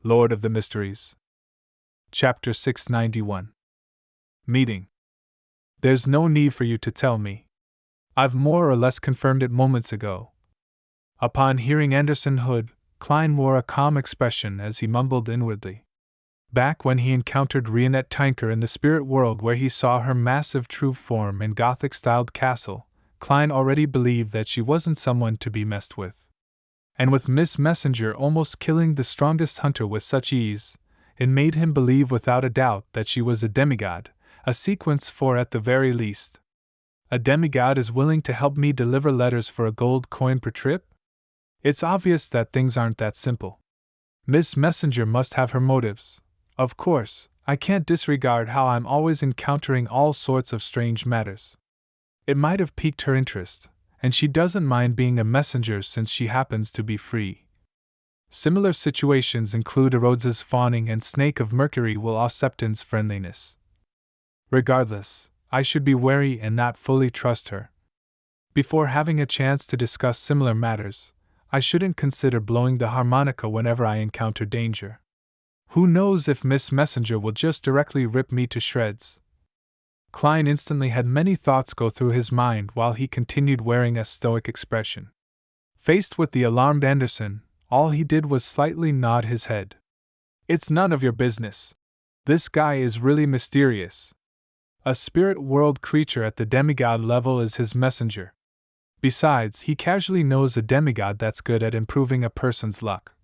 Lord of the Mysteries. Chapter 691. Meeting. There's no need for you to tell me. I've more or less confirmed it moments ago. Upon hearing Anderson Hood, Klein wore a calm expression as he mumbled inwardly. Back when he encountered Rionette Tinker in the spirit world where he saw her massive true form in Gothic-styled castle, Klein already believed that she wasn't someone to be messed with. And with Miss Messenger almost killing the strongest hunter with such ease, it made him believe without a doubt that she was a demigod, a sequence 4 at the very least. A demigod is willing to help me deliver letters for a gold coin per trip? It's obvious that things aren't that simple. Miss Messenger must have her motives. Of course, I can't disregard how I'm always encountering all sorts of strange matters. It might have piqued her interest, and she doesn't mind being a messenger since she happens to be free. Similar situations include Rhodes's fawning and Snake of Mercury will Ausepton's friendliness. Regardless, I should be wary and not fully trust her. Before having a chance to discuss similar matters, I shouldn't consider blowing the harmonica whenever I encounter danger. Who knows if Miss Messenger will just directly rip me to shreds? Klein instantly had many thoughts go through his mind while he continued wearing a stoic expression. Faced with the alarmed Anderson, all he did was slightly nod his head. It's none of your business. This guy is really mysterious. A spirit world creature at the demigod level is his messenger. Besides, he casually knows a demigod that's good at improving a person's luck.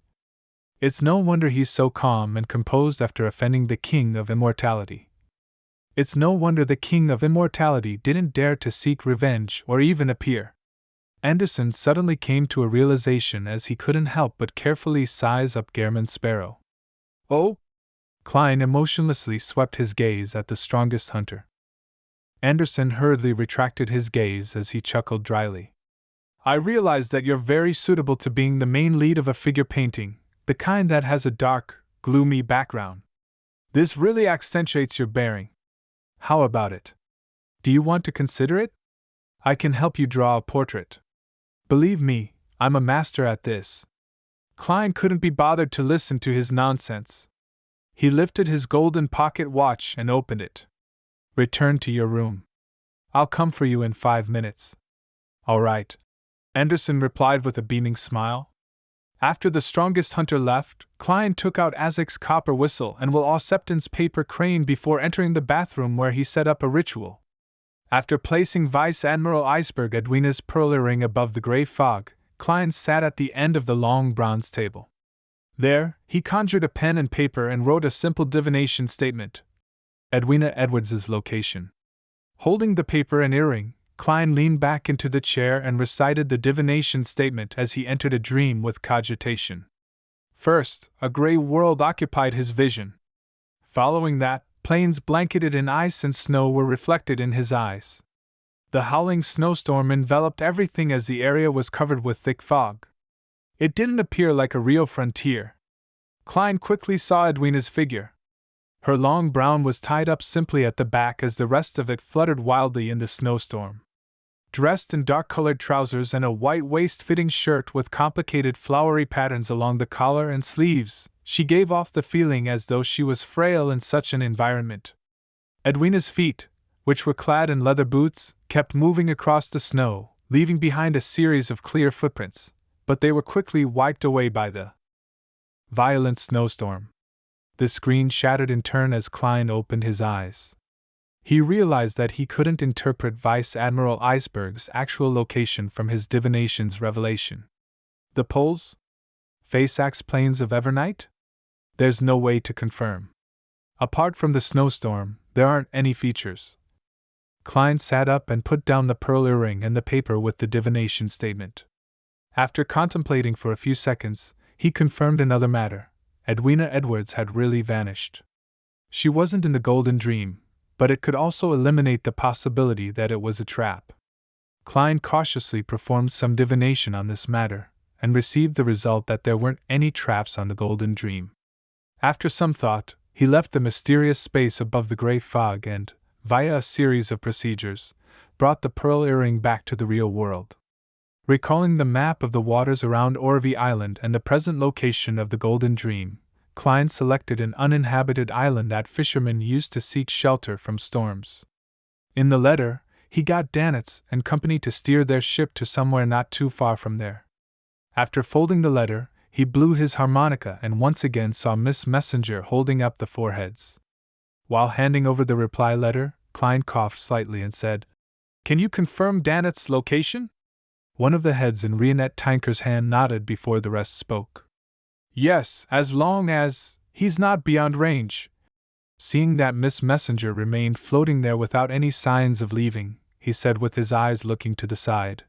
It's no wonder he's so calm and composed after offending the King of Immortality. It's no wonder the King of Immortality didn't dare to seek revenge or even appear. Anderson suddenly came to a realization as he couldn't help but carefully size up Gehrman Sparrow. Oh? Klein emotionlessly swept his gaze at the strongest hunter. Anderson hurriedly retracted his gaze as he chuckled dryly. I realize that you're very suitable to being the main lead of a figure painting, the kind that has a dark, gloomy background. This really accentuates your bearing. How about it? Do you want to consider it? I can help you draw a portrait. Believe me, I'm a master at this. Klein couldn't be bothered to listen to his nonsense. He lifted his golden pocket watch and opened it. Return to your room. I'll come for you in 5 minutes. All right, Anderson replied with a beaming smile. After the strongest hunter left, Klein took out Azek's copper whistle and Will Ausepton's paper crane before entering the bathroom where he set up a ritual. After placing Vice Admiral Iceberg Edwina's pearl earring above the gray fog, Klein sat at the end of the long bronze table. There, he conjured a pen and paper and wrote a simple divination statement. Edwina Edwards's location. Holding the paper and earring, Klein leaned back into the chair and recited the divination statement as he entered a dream with cogitation. First, a gray world occupied his vision. Following that, plains blanketed in ice and snow were reflected in his eyes. The howling snowstorm enveloped everything as the area was covered with thick fog. It didn't appear like a real frontier. Klein quickly saw Edwina's figure. Her long brown was tied up simply at the back as the rest of it fluttered wildly in the snowstorm. Dressed in dark-colored trousers and a white waist-fitting shirt with complicated flowery patterns along the collar and sleeves, she gave off the feeling as though she was frail in such an environment. Edwina's feet, which were clad in leather boots, kept moving across the snow, leaving behind a series of clear footprints, but they were quickly wiped away by the violent snowstorm. The screen shattered in turn as Klein opened his eyes. He realized that he couldn't interpret Vice Admiral Iceberg's actual location from his divination's revelation. The poles? Faceax plains of Evernight? There's no way to confirm. Apart from the snowstorm, there aren't any features. Klein sat up and put down the pearl earring and the paper with the divination statement. After contemplating for a few seconds, he confirmed another matter. Edwina Edwards had really vanished. She wasn't in the Golden Dream, but it could also eliminate the possibility that it was a trap. Klein cautiously performed some divination on this matter, and received the result that there weren't any traps on the Golden Dream. After some thought, he left the mysterious space above the gray fog and, via a series of procedures, brought the pearl earring back to the real world. Recalling the map of the waters around Orvey Island and the present location of the Golden Dream, Klein selected an uninhabited island that fishermen used to seek shelter from storms. In the letter, he got Danitz and company to steer their ship to somewhere not too far from there. After folding the letter, he blew his harmonica and once again saw Miss Messenger holding up the four heads. While handing over the reply letter, Klein coughed slightly and said, "Can you confirm Danitz's location?" One of the heads in Rionette Tinker's hand nodded before the rest spoke. "Yes, as long as he's not beyond range." Seeing that Miss Messenger remained floating there without any signs of leaving, he said with his eyes looking to the side,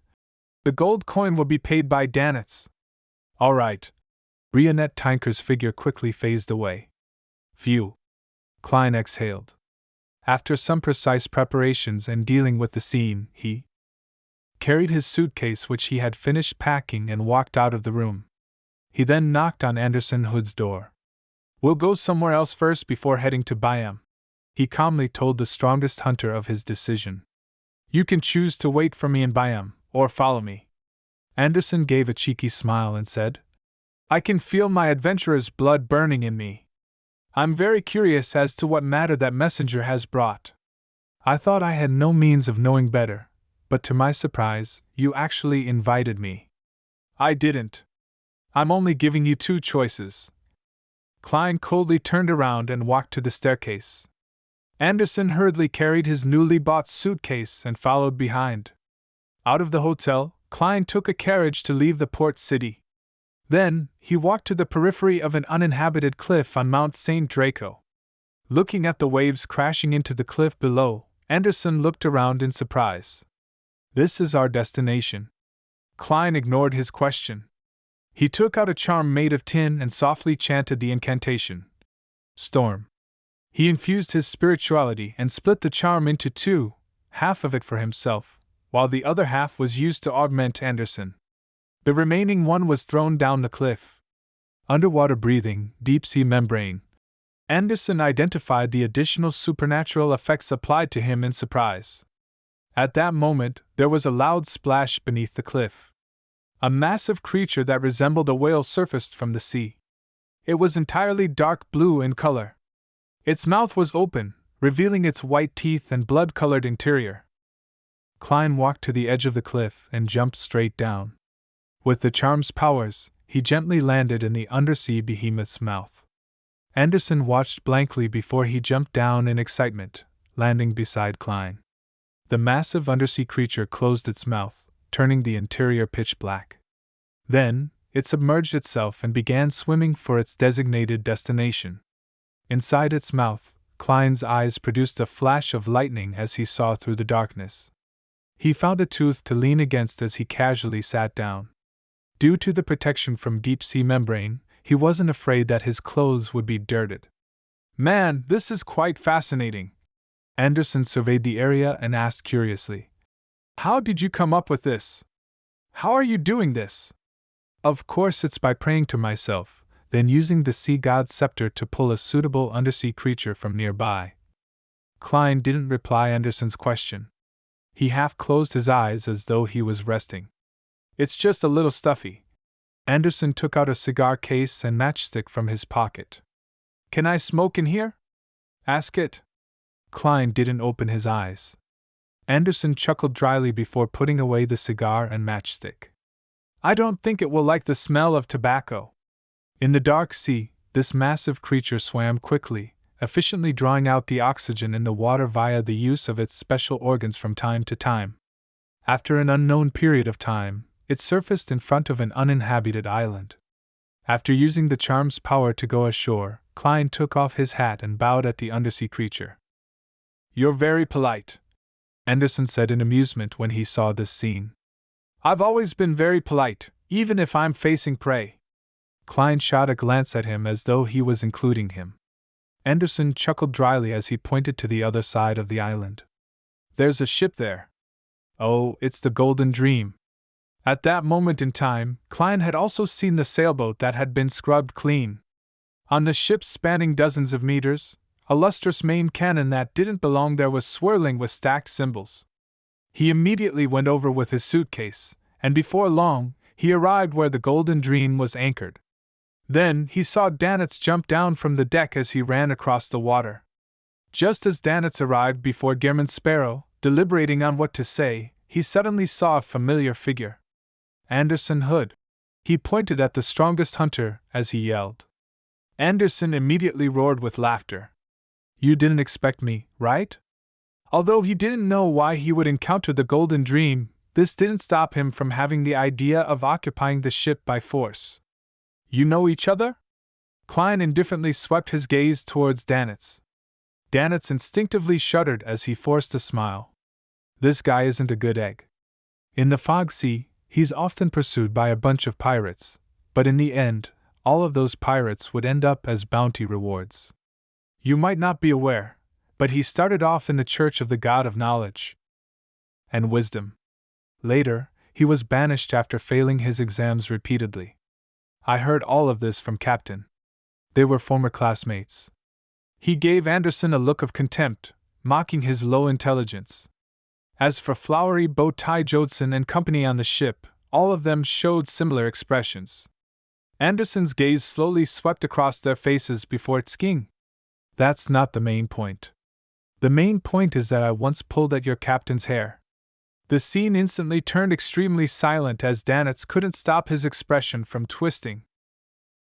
"The gold coin will be paid by Danitz." "All right." Rionette Tinker's figure quickly phased away. "Phew." Klein exhaled. After some precise preparations and dealing with the scene, he carried his suitcase which he had finished packing and walked out of the room. He then knocked on Anderson Hood's door. "We'll go somewhere else first before heading to Byam," he calmly told the strongest hunter of his decision. "You can choose to wait for me in Byam, or follow me." Anderson gave a cheeky smile and said, "I can feel my adventurer's blood burning in me. I'm very curious as to what matter that messenger has brought. I thought I had no means of knowing better, but to my surprise, you actually invited me." "I didn't. I'm only giving you two choices." Klein coldly turned around and walked to the staircase. Anderson hurriedly carried his newly bought suitcase and followed behind. Out of the hotel, Klein took a carriage to leave the port city. Then, he walked to the periphery of an uninhabited cliff on Mount St. Draco. Looking at the waves crashing into the cliff below, Anderson looked around in surprise. "This is our destination." Klein ignored his question. He took out a charm made of tin and softly chanted the incantation. "Storm." He infused his spirituality and split the charm into two, half of it for himself, while the other half was used to augment Anderson. The remaining one was thrown down the cliff. Underwater breathing, deep-sea membrane. Anderson identified the additional supernatural effects applied to him in surprise. At that moment, there was a loud splash beneath the cliff. A massive creature that resembled a whale surfaced from the sea. It was entirely dark blue in color. Its mouth was open, revealing its white teeth and blood-colored interior. Klein walked to the edge of the cliff and jumped straight down. With the charm's powers, he gently landed in the undersea behemoth's mouth. Anderson watched blankly before he jumped down in excitement, landing beside Klein. The massive undersea creature closed its mouth, turning the interior pitch black. Then, it submerged itself and began swimming for its designated destination. Inside its mouth, Klein's eyes produced a flash of lightning as he saw through the darkness. He found a tooth to lean against as he casually sat down. Due to the protection from deep-sea membrane, he wasn't afraid that his clothes would be dirted. "Man, this is quite fascinating." Anderson surveyed the area and asked curiously, "How did you come up with this? How are you doing this?" "Of course it's by praying to myself, then using the sea god's scepter to pull a suitable undersea creature from nearby." Klein didn't reply Anderson's question. He half closed his eyes as though he was resting. "It's just a little stuffy." Anderson took out a cigar case and matchstick from his pocket. "Can I smoke in here?" "Ask it." Klein didn't open his eyes. Anderson chuckled dryly before putting away the cigar and matchstick. "I don't think it will like the smell of tobacco." In the dark sea, this massive creature swam quickly, efficiently drawing out the oxygen in the water via the use of its special organs from time to time. After an unknown period of time, it surfaced in front of an uninhabited island. After using the charm's power to go ashore, Klein took off his hat and bowed at the undersea creature. "You're very polite," Anderson said in amusement when he saw this scene. "I've always been very polite, even if I'm facing prey." Klein shot a glance at him as though he was including him. Anderson chuckled dryly as he pointed to the other side of the island. "There's a ship there." "Oh, it's the Golden Dream." At that moment in time, Klein had also seen the sailboat that had been scrubbed clean. On the ship, spanning dozens of meters, a lustrous main cannon that didn't belong there was swirling with stacked cymbals. He immediately went over with his suitcase, and before long, he arrived where the Golden Dream was anchored. Then he saw Danitz jump down from the deck as he ran across the water. Just as Danitz arrived before Gehrman Sparrow, deliberating on what to say, he suddenly saw a familiar figure. Anderson Hood. He pointed at the strongest hunter as he yelled. Anderson immediately roared with laughter. You didn't expect me, right? Although he didn't know why he would encounter the Golden Dream, this didn't stop him from having the idea of occupying the ship by force. You know each other? Klein indifferently swept his gaze towards Danitz. Danitz instinctively shuddered as he forced a smile. This guy isn't a good egg. In the Fog Sea, he's often pursued by a bunch of pirates, but in the end, all of those pirates would end up as bounty rewards. You might not be aware, but he started off in the Church of the God of Knowledge and Wisdom. Later, he was banished after failing his exams repeatedly. I heard all of this from Captain. They were former classmates. He gave Anderson a look of contempt, mocking his low intelligence. As for Flowery Bow Tie Jodson and company on the ship, all of them showed similar expressions. Anderson's gaze slowly swept across their faces before skiing. That's not the main point. The main point is that I once pulled at your captain's hair. The scene instantly turned extremely silent as Danitz couldn't stop his expression from twisting.